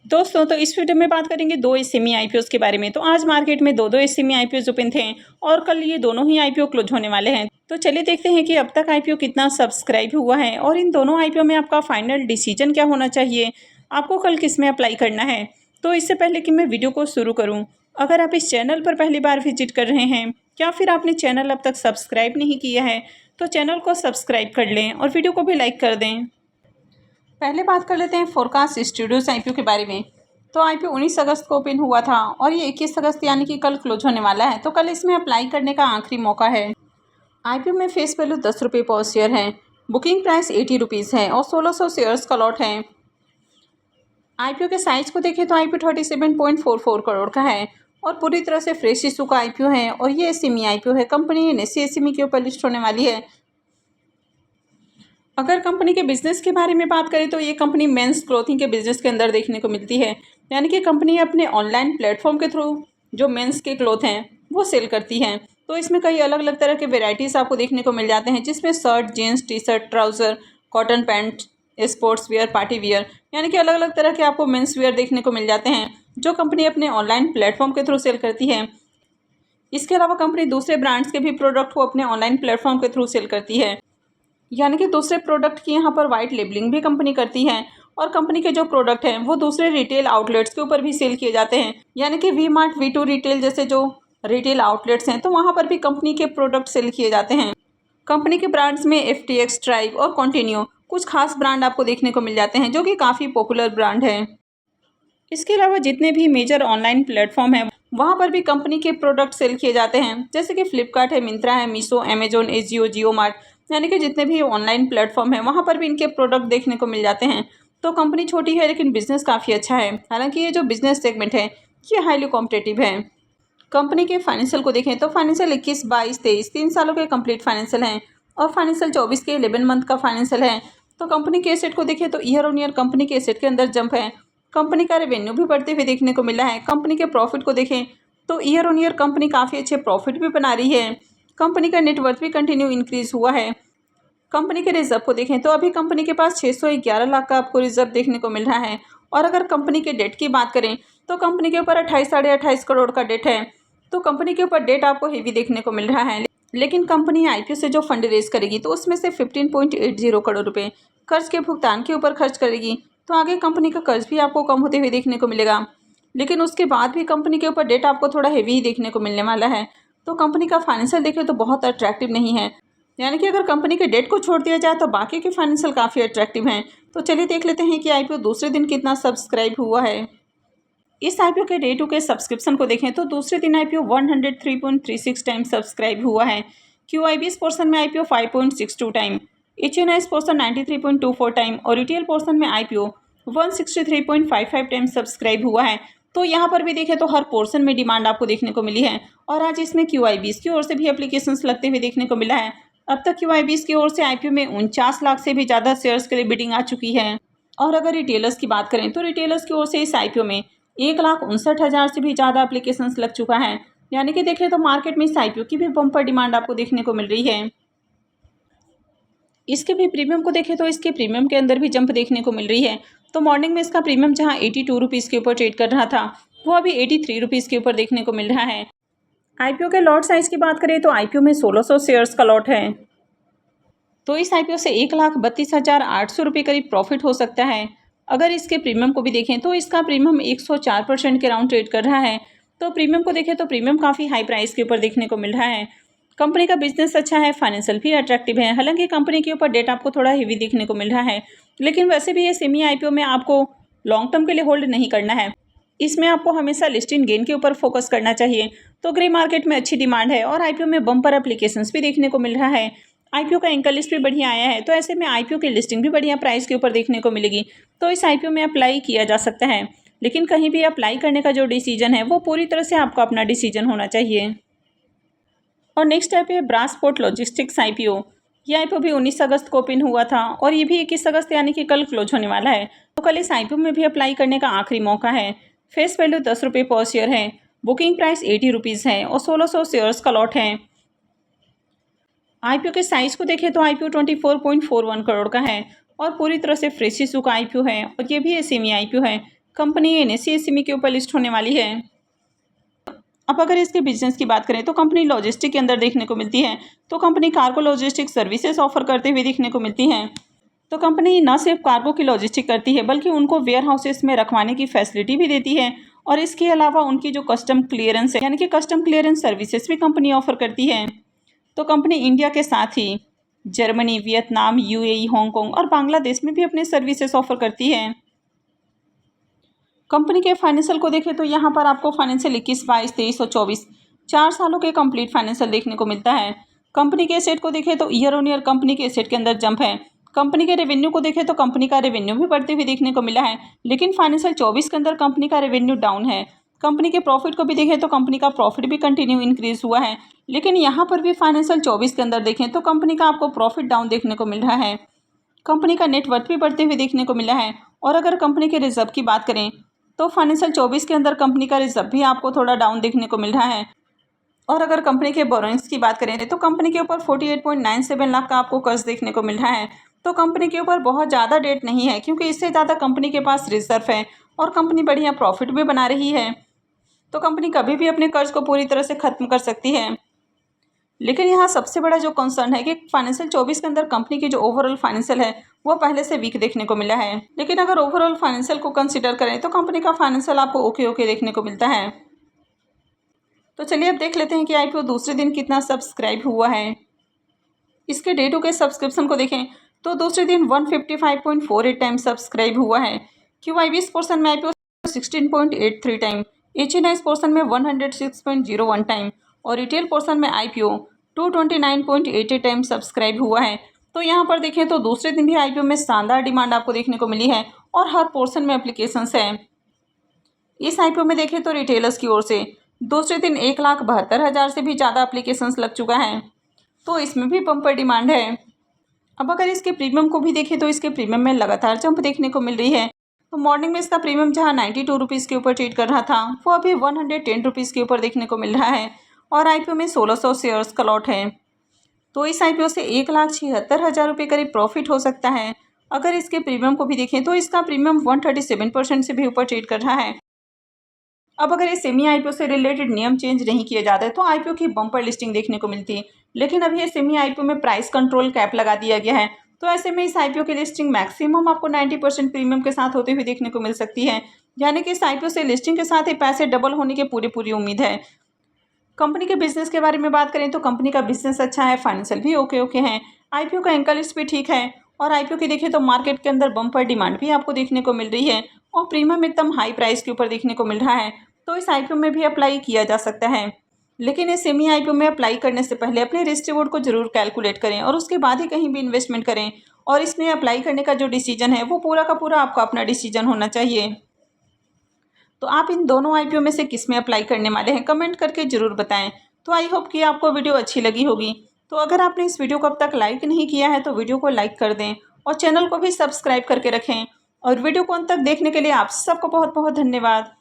दोस्तों तो इस वीडियो में बात करेंगे दो एसएमई आईपीओ के बारे में। तो आज मार्केट में दो एसएमई आईपीओ ओपन थे और कल ये दोनों ही आईपीओ क्लोज होने वाले हैं। तो चलिए देखते हैं कि अब तक आईपीओ कितना सब्सक्राइब हुआ है और इन दोनों आईपीओ में आपका फाइनल डिसीजन क्या होना चाहिए, आपको कल किस में अप्लाई करना है। तो इससे पहले कि मैं वीडियो को शुरू करूँ, अगर आप इस चैनल पर पहली बार विजिट कर रहे हैं या फिर आपने चैनल अब तक सब्सक्राइब नहीं किया है तो चैनल को सब्सक्राइब कर लें और वीडियो को भी लाइक कर दें। पहले बात कर लेते हैं फोरकास्ट स्टूडियोज आईपीओ के बारे में। तो आईपीओ 19 अगस्त को ओपन हुआ था और ये 21 अगस्त यानी कि कल क्लोज होने वाला है। तो कल इसमें अप्लाई करने का आखिरी मौका है। आईपीओ में फेस वैल्यू 10 रुपये पर शेयर है, बुकिंग प्राइस 80 रुपीज़ है और 1600 शेयर्स का लॉट है। आईपीओ के साइज को देखें तो आईपीओ 37.44 करोड़ का है और पूरी तरह से फ्रेश इशू का आईपीओ है और ये एसएमई आईपीओ है। कंपनी एनएससी एसएमई के ऊपर लिस्ट होने वाली है। अगर कंपनी के बिजनेस के बारे में बात करें तो ये कंपनी मेंस क्लोथिंग के बिजनेस के अंदर देखने को मिलती है, यानी कि कंपनी अपने ऑनलाइन प्लेटफॉर्म के थ्रू जो मेंस के क्लोथ हैं वो सेल करती हैं। तो इसमें कई अलग अलग तरह के वेराइटीज़ आपको देखने को मिल जाते हैं, जिसमें shirt, jeans, T-shirt, trouser, cotton pant, sports wear, party wear, यानी कि अलग अलग तरह के आपको मेंस वियर देखने को मिल जाते हैं जो कंपनी अपने ऑनलाइन प्लेटफॉर्म के थ्रू सेल करती है। इसके अलावा कंपनी दूसरे ब्रांड्स के भी प्रोडक्ट को अपने ऑनलाइन प्लेटफॉर्म के थ्रू सेल करती है, यानी कि दूसरे प्रोडक्ट की यहाँ पर वाइट लेबलिंग भी कंपनी करती है और कंपनी के जो प्रोडक्ट हैं वो दूसरे रिटेल आउटलेट्स के ऊपर भी सेल किए जाते हैं, यानी कि वी मार्ट, V2 रिटेल जैसे जो रिटेल आउटलेट्स हैं तो वहाँ पर भी कंपनी के प्रोडक्ट सेल किए जाते हैं। कंपनी के ब्रांड्स में FTX, ट्राइब और कॉन्टिन्यू कुछ खास ब्रांड आपको देखने को मिल जाते हैं जो कि काफ़ी पॉपुलर ब्रांड है। इसके अलावा जितने भी मेजर ऑनलाइन प्लेटफॉर्म हैं वहाँ पर भी कंपनी के प्रोडक्ट सेल किए जाते हैं, जैसे कि फ्लिपकार्ट है, मिंत्रा है, मीशो, अमेजोन, एजियो, जियो मार्ट, यानी कि जितने भी ऑनलाइन प्लेटफॉर्म हैं वहाँ पर भी इनके प्रोडक्ट देखने को मिल जाते हैं। तो कंपनी छोटी है लेकिन बिजनेस काफ़ी अच्छा है। हालांकि ये जो बिजनेस सेगमेंट है ये हाईली कॉम्पिटेटिव है। कंपनी के फाइनेंशियल को देखें तो फाइनेंशियल 21, 22, 23 3 सालों के कंप्लीट फाइनेंशियल हैं और फाइनेंशियल 24 के 11 मंथ का फाइनेंशियल है। तो कंपनी के एसेट को देखें तो ईयर ऑन ईयर कंपनी के एसेट के अंदर जंप है। कंपनी का रेवेन्यू भी बढ़ते हुए देखने को मिला है। कंपनी के प्रॉफिट को देखें तो ईयर ऑन ईयर कंपनी काफ़ी अच्छे प्रॉफिट भी बना रही है। कंपनी का नेटवर्थ भी कंटिन्यू इंक्रीज हुआ है। कंपनी के रिजर्व को देखें तो अभी कंपनी के पास 611 लाख का आपको रिजर्व देखने को मिल रहा है। और अगर कंपनी के डेट की बात करें तो कंपनी के ऊपर 28 करोड़ का डेट है। तो कंपनी के ऊपर डेट आपको हेवी देखने को मिल रहा है, लेकिन कंपनी आईपीओ से जो फंड रेज करेगी तो उसमें से 15.80 करोड़ रुपए कर्ज के भुगतान के ऊपर खर्च करेगी। तो आगे कंपनी का कर्ज भी आपको कम होते हुए देखने को मिलेगा, लेकिन उसके बाद भी कंपनी के ऊपर डेट आपको थोड़ा हेवी ही देखने को मिलने वाला है। तो कंपनी का फाइनेंशियल देखें तो बहुत अट्रैक्टिव नहीं है, यानी कि अगर कंपनी के डेट को छोड़ दिया जाए तो बाकी के फाइनेंशियल काफ़ी अट्रैक्टिव हैं। तो चलिए देख लेते हैं कि आईपीओ दूसरे दिन कितना सब्सक्राइब हुआ है। इस आईपीओ के डे 2 के सब्सक्रिप्शन को देखें तो दूसरे दिन आईपीओ 103.36 टाइम सब्सक्राइब हुआ है। QIBs पोर्सन में IPO 5.62 time, HNIs portion 93.24 time और रिटेल पोर्सन में आईपीओ 163.55 टाइम सब्सक्राइब हुआ है। तो यहाँ पर भी देखें तो हर पोर्सन में डिमांड आपको देखने को मिली है और आज इसमें QIBs की ओर से भी एप्लीकेशंस लगते हुए देखने को मिला है। अब तक QIBs की ओर से आईपीओ में 49 लाख से भी ज़्यादा शेयर्स के लिए बिडिंग आ चुकी है। और अगर रिटेलर्स की बात करें तो रिटेलर्स की ओर से इस आईपीओ में 1,59,000 से भी ज़्यादा एप्लीकेशंस लग चुका है, यानी कि देखें तो मार्केट में इस आईपीओ की भी बम्पर डिमांड आपको देखने को मिल रही है। इसके भी प्रीमियम को देखें तो इसके प्रीमियम के अंदर भी जंप देखने को मिल रही है। तो मॉर्निंग में इसका प्रीमियम जहां 82 रुपीज़ के ऊपर ट्रेड कर रहा था वो अभी 83 रुपीज़ के ऊपर देखने को मिल रहा है। आईपीओ के लॉट साइज की बात करें तो आईपीओ में 1600 शेयर्स का लॉट है। तो इस आईपीओ से 1,32,800 रुपये करीब प्रॉफिट हो सकता है। अगर इसके प्रीमियम को भी देखें तो इसका प्रीमियम 104% के राउंड ट्रेड कर रहा है। तो प्रीमियम को देखें तो प्रीमियम काफ़ी हाई प्राइस के ऊपर देखने को मिल रहा है। कंपनी का बिजनेस अच्छा है, फाइनेंशियल भी अट्रैक्टिव है। हालांकि कंपनी के ऊपर डेट आपको थोड़ा हेवी देखने को मिल रहा है, लेकिन वैसे भी ये सेमी आईपीओ में आपको लॉन्ग टर्म के लिए होल्ड नहीं करना है। इसमें आपको हमेशा लिस्ट इन गेन के ऊपर फोकस करना चाहिए। तो ग्रे मार्केट में अच्छी डिमांड है और आईपीओ में बम्पर एप्लीकेशंस भी देखने को मिल रहा है। आईपीओ का एंकर लिस्ट भी बढ़िया आया है, तो ऐसे में आईपीओ की लिस्टिंग भी बढ़िया प्राइस के ऊपर देखने को मिलेगी। तो इस आईपीओ में अप्लाई किया जा सकता है, लेकिन कहीं भी अप्लाई करने का जो डिसीजन है वो पूरी तरह से आपका अपना डिसीजन होना चाहिए। और नेक्स्ट आईपीओ है ब्रासपोर्ट लॉजिस्टिक्स आईपीओ। ये आईपीओ भी 19 अगस्त को ओपन हुआ था और ये भी 21 अगस्त यानी कि कल क्लोज होने वाला है। तो कल इस आईपीओ में भी अप्लाई करने का आखिरी मौका है। फेस वैल्यू 10 रुपये पर शेयर है, बुकिंग प्राइस 80 रुपीज़ है और 1600 शेयर्स का लॉट है। आईपीओ के साइज को देखें तो आईपीओ 24.41 करोड़ का है और पूरी तरह से फ्रेश इशू का आईपीओ है और ये भी एसएमई आईपीओ है। कंपनी NSE SME के ऊपर लिस्ट होने वाली है। अब अगर इसके बिजनेस की बात करें तो कंपनी लॉजिस्टिक के अंदर देखने को मिलती है। तो company cargo logistic services offer करते हुए देखने को मिलती है। तो कंपनी न सिर्फ कार्गो की लॉजिस्टिक करती है बल्कि उनको वेयर हाउसेस में रखवाने की फैसिलिटी भी देती है। और इसके अलावा उनकी जो कस्टम क्लियरेंस है यानी कि कस्टम क्लियरेंस सर्विसेज भी कंपनी ऑफर करती है। तो कंपनी इंडिया के साथ ही जर्मनी, वियतनाम, UAE, हांगकांग और बांग्लादेश में भी अपने सर्विसेज ऑफर करती है। कंपनी के फाइनेंशियल को देखें तो यहाँ पर आपको फाइनेंशियल 21, 22, 23 और 24 4 सालों के कंप्लीट फाइनेंशियल देखने को मिलता है। कंपनी के एसेट को देखें तो ईयर ऑन ईयर कंपनी के एसेट के अंदर जंप है। कंपनी के रेवेन्यू को देखें तो कंपनी का रेवेन्यू भी बढ़ते हुए देखने को मिला है, लेकिन फाइनेंशियल 24 के अंदर कंपनी का रेवेन्यू डाउन है। कंपनी के प्रॉफिट को भी देखें तो कंपनी का प्रॉफिट भी कंटिन्यू इंक्रीज हुआ है, लेकिन यहाँ पर भी फाइनेंशियल 24 के अंदर देखें तो कंपनी का आपको प्रॉफिट डाउन देखने को मिल रहा है। कंपनी का नेटवर्थ भी बढ़ते हुए देखने को मिला है। और अगर कंपनी के रिजर्व की बात करें तो फाइनेंशियल 24 के अंदर कंपनी का रिजर्व भी आपको थोड़ा डाउन देखने को मिल रहा है। और अगर कंपनी के बोरोइंग्स की बात करें तो कंपनी के ऊपर 48.97 लाख का आपको कर्ज देखने को मिल रहा है। तो कंपनी के ऊपर बहुत ज़्यादा डेट नहीं है, क्योंकि इससे ज़्यादा कंपनी के पास रिजर्व है और कंपनी बढ़िया प्रॉफिट भी बना रही है। तो कंपनी कभी भी अपने कर्ज को पूरी तरह से ख़त्म कर सकती है। लेकिन यहाँ सबसे बड़ा जो कंसर्न है कि फाइनेंशियल 24 के अंदर कंपनी की जो ओवरऑल फाइनेंशियल है वो पहले से वीक देखने को मिला है। लेकिन अगर ओवरऑल फाइनेंशियल को कंसीडर करें तो कंपनी का फाइनेंशियल आपको ओके देखने को मिलता है। तो चलिए अब देख लेते हैं कि IPO दूसरे दिन कितना सब्सक्राइब हुआ है। इसके डे टू के सब्सक्रिप्शन को देखें तो दूसरे दिन 155.48 टाइम सब्सक्राइब हुआ है। QIBs पोर्सन में IPO 16.83 टाइम, HNIs पोर्सन में 106.01 टाइम और रिटेल पोर्सन में IPO 229.88 टाइम सब्सक्राइब हुआ है। तो यहाँ पर देखें तो दूसरे दिन भी IPO में शानदार डिमांड आपको देखने को मिली है और हर पोर्सन में एप्लीकेशंस है। इस IPO में देखें तो रिटेलर्स की ओर से दूसरे दिन 1,72,000 से भी ज़्यादा एप्लीकेशंस लग चुका है, तो इसमें भी बम्पर डिमांड है। अब अगर इसके प्रीमियम को भी देखें तो इसके प्रीमियम में लगातार जंप देखने को मिल रही है। तो मॉर्निंग में इसका प्रीमियम जहां 92 रुपीज़ के ऊपर ट्रेड कर रहा था वो अभी 110 रुपीज़ के ऊपर देखने को मिल रहा है और IPO में 1600 शेयर्स का लॉट है। तो इस IPO से 1,76,000 रुपये करीब प्रॉफिट हो सकता है। अगर इसके प्रीमियम को भी देखें तो इसका प्रीमियम 137% से भी ऊपर ट्रेड कर रहा है। अब अगर इस सेमी IPO से रिलेटेड नियम चेंज नहीं किए जाते तो IPO की बम्पर लिस्टिंग देखने को मिलती है, लेकिन अभी ये सेमी IPO में प्राइस कंट्रोल कैप लगा दिया गया है। तो ऐसे में इस IPO की लिस्टिंग मैक्सिमम आपको 90% प्रीमियम के साथ होते हुए देखने को मिल सकती है, यानी कि इस IPO से लिस्टिंग के साथ ही पैसे डबल होने की पूरी उम्मीद है। कंपनी के बिजनेस के बारे में बात करें तो कंपनी का बिजनेस अच्छा है, फाइनेंशियल भी ओके है, IPO का एंकर लिस्ट भी ठीक है और IPO की देखें तो मार्केट के अंदर बम्पर डिमांड भी आपको देखने को मिल रही है और प्रीमियम एकदम हाई प्राइस के ऊपर देखने को मिल रहा है। तो इस IPO में भी अप्लाई किया जा सकता है, लेकिन इस सेमी IPO में अप्लाई करने से पहले अपने रिस्क रिवॉर्ड को जरूर कैलकुलेट करें और उसके बाद ही कहीं भी इन्वेस्टमेंट करें। और इसमें अप्लाई करने का जो डिसीजन है वो पूरा का पूरा आपका अपना डिसीजन होना चाहिए। तो आप इन दोनों IPO में से किस में अप्लाई करने वाले हैं कमेंट करके ज़रूर बताएं। तो आई होप कि आपको वीडियो अच्छी लगी होगी। तो अगर आपने इस वीडियो को अब तक लाइक नहीं किया है तो वीडियो को लाइक कर दें और चैनल को भी सब्सक्राइब करके रखें। और वीडियो को अंत तक देखने के लिए आप सबको बहुत बहुत धन्यवाद।